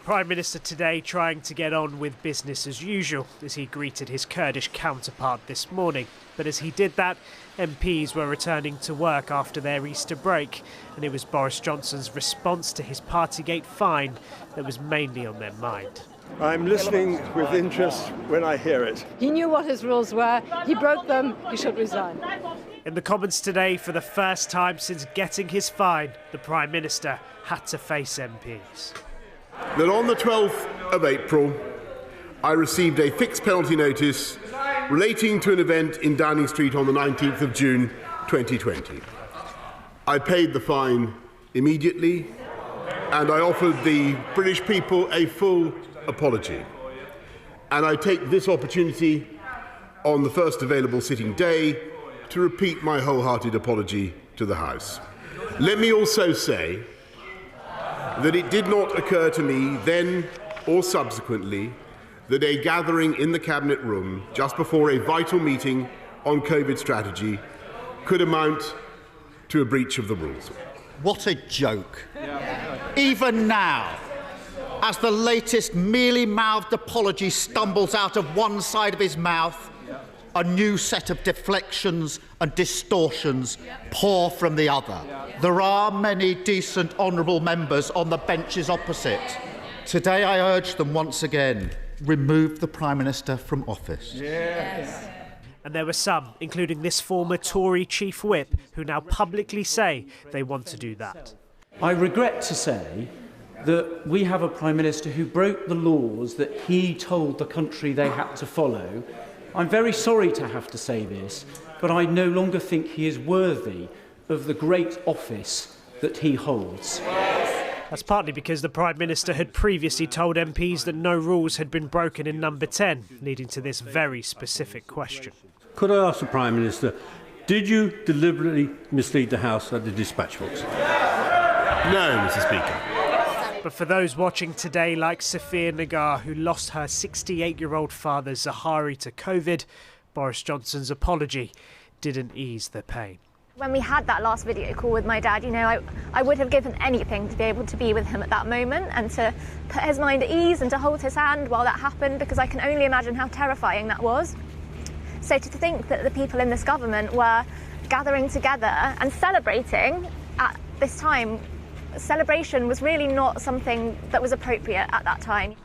Prime Minister today trying to get on with business as usual as he greeted his Kurdish counterpart this morning. But as he did that, MPs were returning to work after their Easter break, and it was Boris Johnson's response to his Partygate fine that was mainly on their mind. I'm listening with interest when I hear it. He knew what his rules were, he broke them, he should resign. In the Commons today, for the first time since getting his fine, the Prime Minister had to face MPs. That on the 12th of April, I received a fixed penalty notice relating to an event in Downing Street on the 19th of June 2020. I paid the fine immediately and I offered the British people a full apology. And I take this opportunity on the first available sitting day to repeat my wholehearted apology to the House. Let me also say that it did not occur to me then or subsequently that a gathering in the Cabinet room just before a vital meeting on COVID strategy could amount to a breach of the rules. What a joke. Even now, as the latest mealy-mouthed apology stumbles out of one side of his mouth, a new set of deflections and distortions pour from the other. There are many decent, honourable members on the benches opposite. Today I urge them once again, remove the Prime Minister from office. Yes. And there were some, including this former Tory chief whip, who now publicly say they want to do that. I regret to say that we have a Prime Minister who broke the laws that he told the country they had to follow. I'm very sorry to have to say this, but I no longer think he is worthy of the great office that he holds. That's partly because the Prime Minister had previously told MPs that no rules had been broken in Number 10, leading to this very specific question. Could I ask the Prime Minister, did you deliberately mislead the House at the dispatch box? No, Mr. Speaker. But for those watching today, like Sophia Nagar, who lost her 68-year-old father Zahari to COVID, Boris Johnson's apology didn't ease the pain. When we had that last video call with my dad, I would have given anything to be able to be with him at that moment and to put his mind at ease and to hold his hand while that happened, because I can only imagine how terrifying that was. So to think that the people in this government were gathering together and celebrating at this time, celebration was really not something that was appropriate at that time.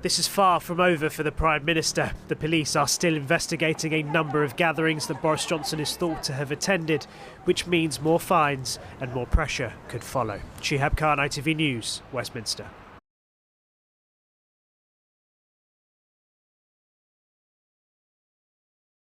This is far from over for the Prime Minister. The police are still investigating a number of gatherings that Boris Johnson is thought to have attended, which means more fines and more pressure could follow. Shihab Khan, ITV News, Westminster.